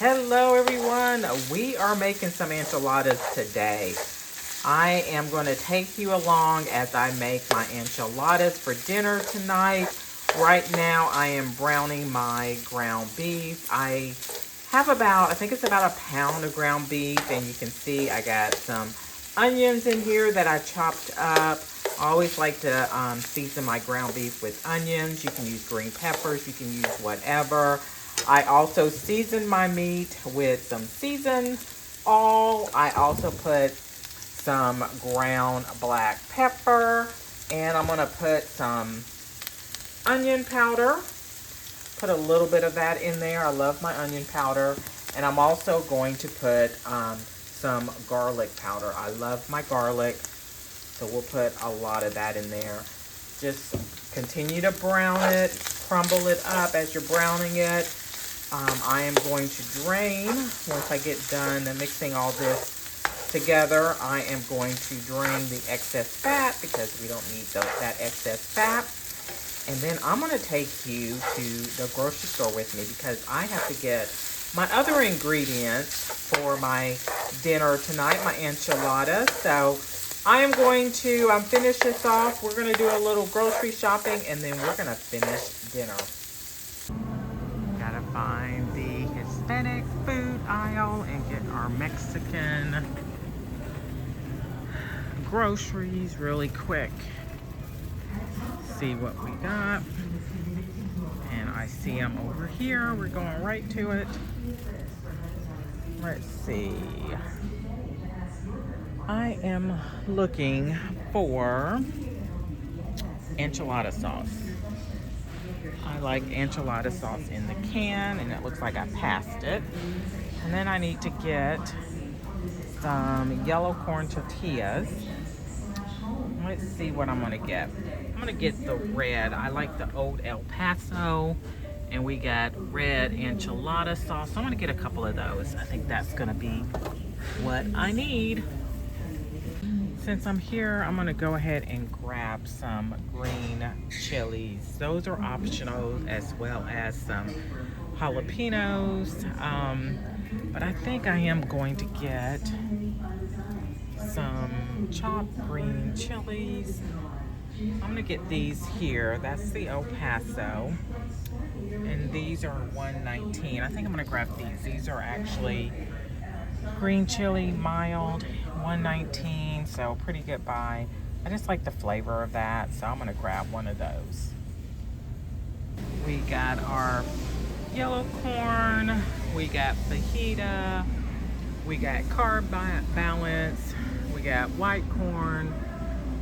Hello everyone, we are making some enchiladas today. I am going to take you along as I make my enchiladas for dinner tonight. Right now I am browning my ground beef. I think it's about a pound of ground beef, and you can see I got some onions in here that I chopped up. I always like to season my ground beef with onions. You can use green peppers, you can use whatever. I also seasoned my meat with some seasoned oil. I also put some ground black pepper, and I'm going to put some onion powder. Put a little bit of that in there. I love my onion powder. And I'm also going to put some garlic powder. I love my garlic, so we'll put a lot of that in there. Just continue to brown it, crumble it up as you're browning it. I am going to drain, once I get done mixing all this together, I am going to drain the excess fat because we don't need that excess fat. And then I'm going to take you to the grocery store with me because I have to get my other ingredients for my dinner tonight, my enchiladas. So I am going to finish this off. We're going to do a little grocery shopping, and then we're going to finish dinner. Gotta find the Hispanic food aisle and get our Mexican groceries really quick. See what we got. And I see them over here. We're going right to it. Let's see. I am looking for enchilada sauce. I like enchilada sauce in the can, and it looks like I passed it. And then I need to get some yellow corn tortillas. Let's see what I'm gonna get. I'm gonna get the red. I like the old El Paso, and we got red enchilada sauce. So I'm gonna get a couple of those. I think that's gonna be what I need. Since I'm here, I'm gonna go ahead and grab some green chilies. Those are optional, as well as some jalapenos. But I think I am going to get some chopped green chilies. I'm gonna get these here. That's the El Paso. And these are $1.19. I think I'm gonna grab these. These are actually green chili mild, $1.19, so pretty good buy. I just like the flavor of that, so I'm gonna grab one of those. We got our yellow corn, we got fajita, we got carb balance, we got white corn,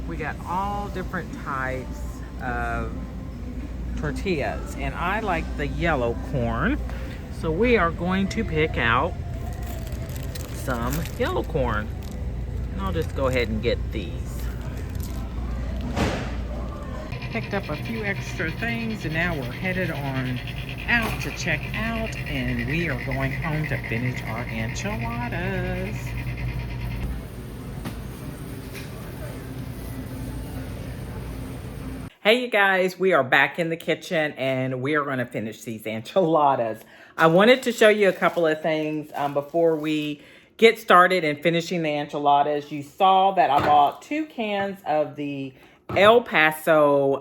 we got all different types of tortillas, and I like the yellow corn, so we are going to pick out some yellow corn, and I'll just go ahead and get these. Picked up a few extra things, and now we're headed on out to check out, and we are going home to finish our enchiladas. Hey you guys, we are back in the kitchen, and we are going to finish these enchiladas. I wanted to show you a couple of things before we get started in finishing the enchiladas. You saw that I bought 2 cans of the El Paso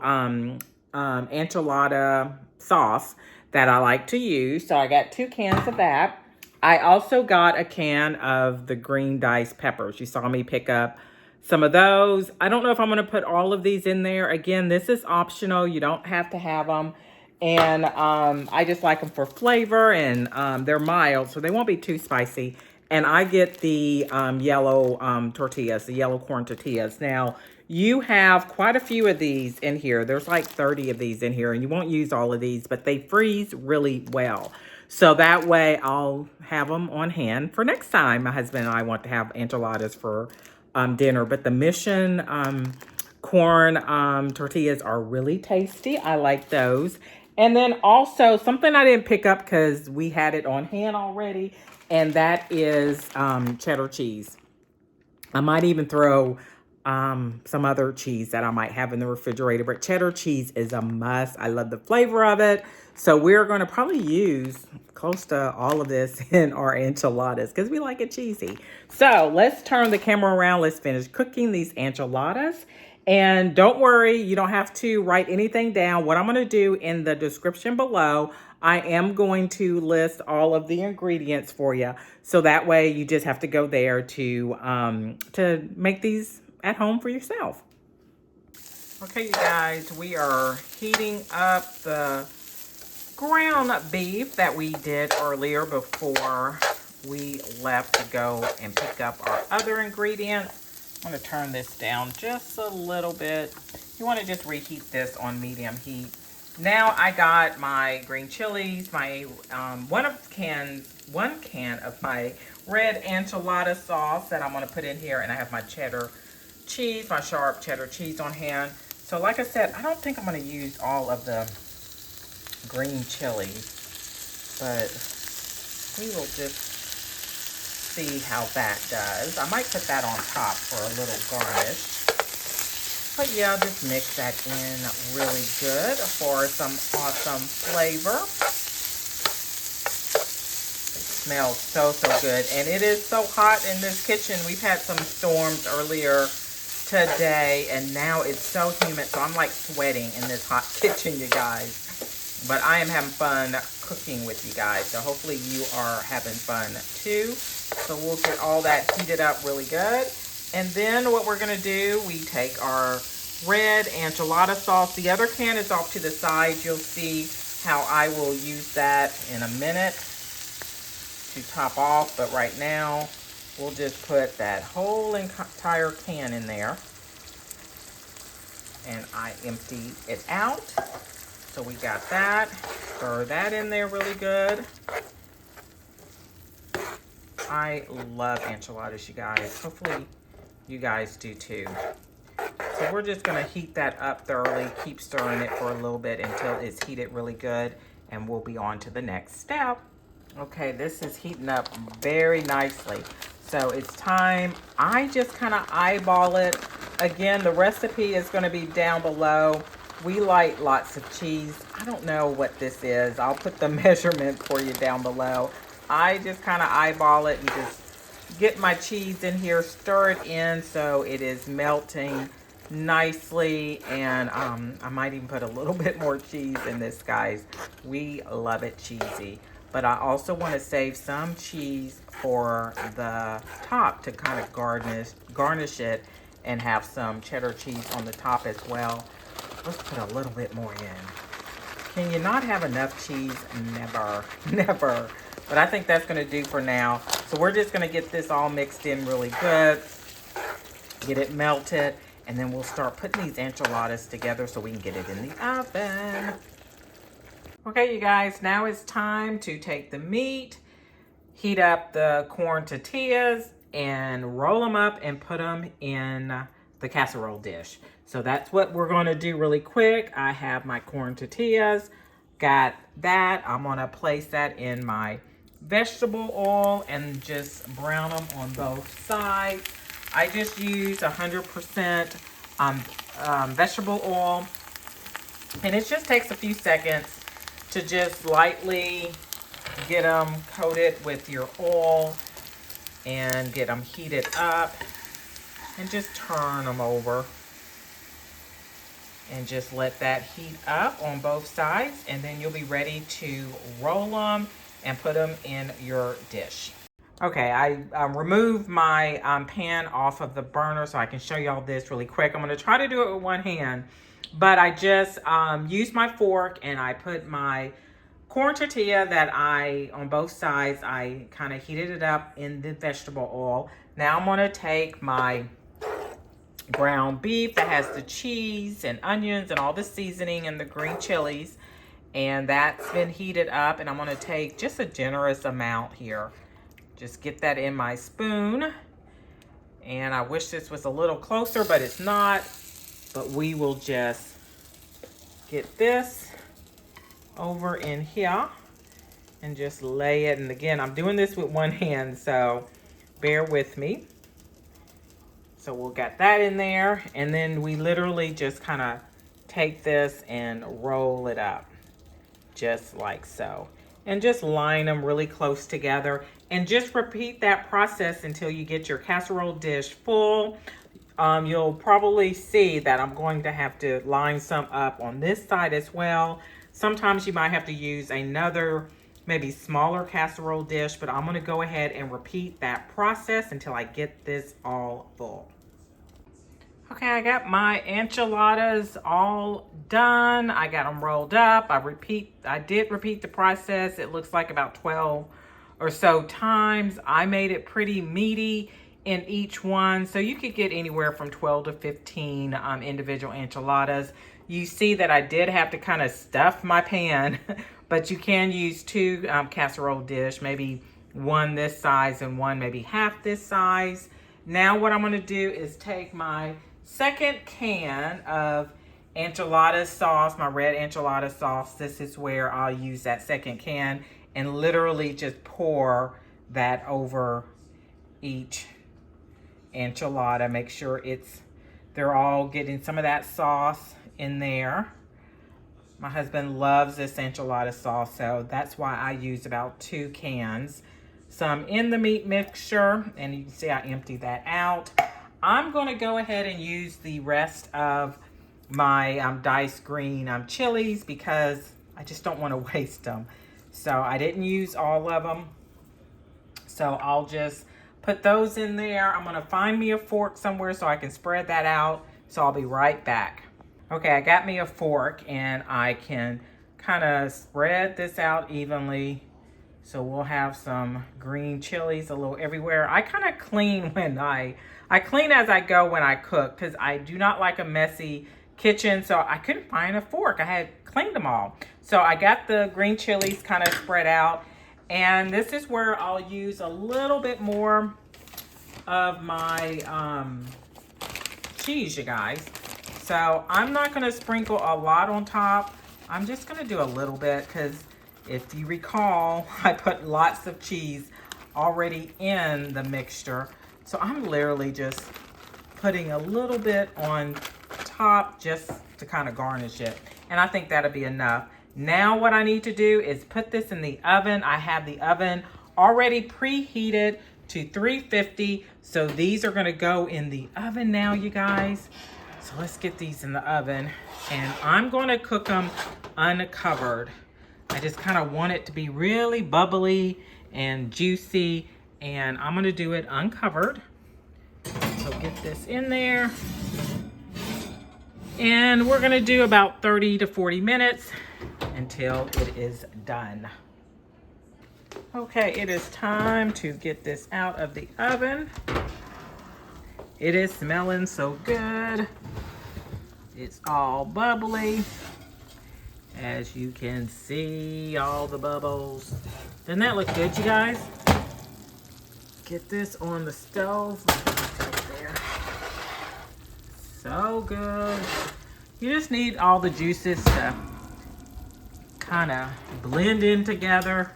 enchilada sauce that I like to use. So I got 2 cans of that. I also got a can of the green diced peppers. You saw me pick up some of those. I don't know if I'm going to put all of these in there. Again, this is optional. You don't have to have them. And I just like them for flavor, and they're mild, so they won't be too spicy. And I get the yellow tortillas, the yellow corn tortillas. Now, you have quite a few of these in here. There's like 30 of these in here, and you won't use all of these, but they freeze really well. So that way, I'll have them on hand for next time. My husband and I want to have enchiladas for dinner. But the Mission corn tortillas are really tasty. I like those. And then also, something I didn't pick up because we had it on hand already, and that is cheddar cheese. I might even throw some other cheese that I might have in the refrigerator, but cheddar cheese is a must. I love the flavor of it. So we're going to probably use close to all of this in our enchiladas because we like it cheesy. So let's turn the camera around. Let's finish cooking these enchiladas. And don't worry, you don't have to write anything down. What I'm going to do in the description below, I am going to list all of the ingredients for you. So that way you just have to go there to make these at home for yourself. Okay, you guys, we are heating up the ground beef that we did earlier before we left to go and pick up our other ingredients. I'm going to turn this down just a little bit. You want to just reheat this on medium heat. Now I got my green chilies, my one can of my red enchilada sauce that I'm going to put in here, and I have my cheddar cheese, my sharp cheddar cheese on hand. So like I said, I don't think I'm going to use all of the green chilies, but we will just see how that does. I might put that on top for a little garnish. But yeah, just mix that in really good for some awesome flavor. It smells so good. And it is so hot in this kitchen. We've had some storms earlier today, and now it's so humid, so I'm like sweating in this hot kitchen, you guys. But I am having fun cooking with you guys, so hopefully you are having fun too. So we'll get all that heated up really good. And then what we're gonna do, we take our red enchilada sauce. The other can is off to the side. You'll see how I will use that in a minute to top off. But right now, we'll just put that whole entire can in there. And I empty it out. So we got that. Stir that in there really good. I love enchiladas, you guys. Hopefully you guys do too. So we're just gonna heat that up thoroughly, keep stirring it for a little bit until it's heated really good, and we'll be on to the next step. Okay, this is heating up very nicely. So it's time, I just kind of eyeball it. Again, the recipe is gonna be down below. We like lots of cheese. I don't know what this is. I'll put the measurement for you down below. I just kind of eyeball it and just get my cheese in here, stir it in so it is melting nicely. And I might even put a little bit more cheese in this, guys. We love it cheesy. But I also want to save some cheese for the top to kind of garnish it and have some cheddar cheese on the top as well. Let's put a little bit more in. Can you not have enough cheese? Never, never. But I think that's going to do for now. So we're just going to get this all mixed in really good. Get it melted. And then we'll start putting these enchiladas together so we can get it in the oven. Okay, you guys, now it's time to take the meat, heat up the corn tortillas, and roll them up and put them in the casserole dish. So that's what we're going to do really quick. I have my corn tortillas, got that. I'm going to place that in my vegetable oil and just brown them on both sides. I just use 100% vegetable oil, and it just takes a few seconds to just lightly get them coated with your oil and get them heated up, and just turn them over and just let that heat up on both sides, and then you'll be ready to roll them and put them in your dish. Okay, I removed my pan off of the burner so I can show y'all this really quick. I'm going to try to do it with one hand, but I just used my fork and I put my corn tortilla that on both sides, I kind of heated it up in the vegetable oil. Now I'm going to take my ground beef that has the cheese and onions and all the seasoning and the green chilies, and that's been heated up, and I'm going to take just a generous amount here. Just get that in my spoon, and I wish this was a little closer, but it's not. But we will just get this over in here and just lay it. And again, I'm doing this with one hand, so bear with me. So we'll get that in there, and then we literally just kind of take this and roll it up, just like so. And just line them really close together. And just repeat that process until you get your casserole dish full. You'll probably see that I'm going to have to line some up on this side as well. Sometimes you might have to use another, maybe smaller casserole dish, but I'm going to go ahead and repeat that process until I get this all full. Okay, I got my enchiladas all done. I got them rolled up. I did repeat the process. It looks like about 12 or so times. I made it pretty meaty in each one, so you could get anywhere from 12 to 15 individual enchiladas. You see that I did have to kind of stuff my pan, but you can use two casserole dish, maybe one this size and one maybe half this size. Now what I'm going to do is take my second can of enchilada sauce, my red enchilada sauce. This is where I'll use that second can and literally just pour that over each enchilada. Make sure they're all getting some of that sauce in there. My husband loves this enchilada sauce, so that's why I use about 2 cans. Some in the meat mixture, and you can see I empty that out. I'm going to go ahead and use the rest of my diced green chilies because I just don't want to waste them. So I didn't use all of them. So I'll just put those in there. I'm going to find me a fork somewhere so I can spread that out. So I'll be right back. Okay, I got me a fork and I can kind of spread this out evenly. So we'll have some green chilies a little everywhere. I kind of clean when I clean as I go when I cook because I do not like a messy kitchen. So I couldn't find a fork. I had cleaned them all. So I got the green chilies kind of spread out. And this is where I'll use a little bit more of my cheese, you guys. So I'm not going to sprinkle a lot on top. I'm just going to do a little bit because if you recall, I put lots of cheese already in the mixture. So I'm literally just putting a little bit on top just to kind of garnish it. And I think that'll be enough. Now what I need to do is put this in the oven. I have the oven already preheated to 350. So these are going to go in the oven now, you guys. So let's get these in the oven. And I'm going to cook them uncovered. I just kind of want it to be really bubbly and juicy, and I'm gonna do it uncovered. So get this in there. And we're gonna do about 30 to 40 minutes until it is done. Okay, it is time to get this out of the oven. It is smelling so good. It's all bubbly. As you can see, all the bubbles. Doesn't that look good, you guys? Get this on the stove. There. So good. You just need all the juices to kind of blend in together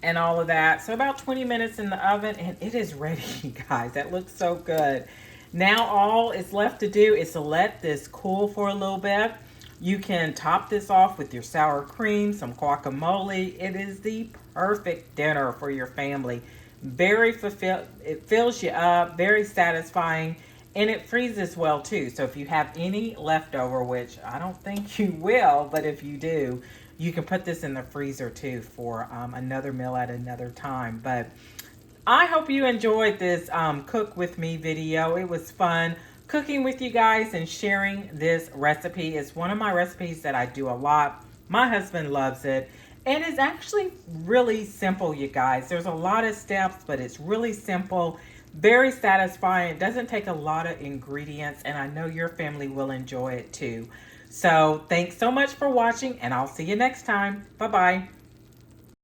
and all of that. So about 20 minutes in the oven and it is ready, you guys. That looks so good. Now all it's left to do is to let this cool for a little bit. You can top this off with your sour cream, some guacamole. It is the perfect dinner for your family. Very fulfilled, it fills you up, very satisfying, and it freezes well too. So if you have any leftover, which I don't think you will, but if you do, you can put this in the freezer too for another meal at another time. But I hope you enjoyed this cook with me video. It was fun cooking with you guys and sharing this recipe. It's one of my recipes that I do a lot. My husband loves it. And it's actually really simple, you guys. There's a lot of steps, but it's really simple, very satisfying. It doesn't take a lot of ingredients, and I know your family will enjoy it too. So thanks so much for watching, and I'll see you next time. Bye-bye.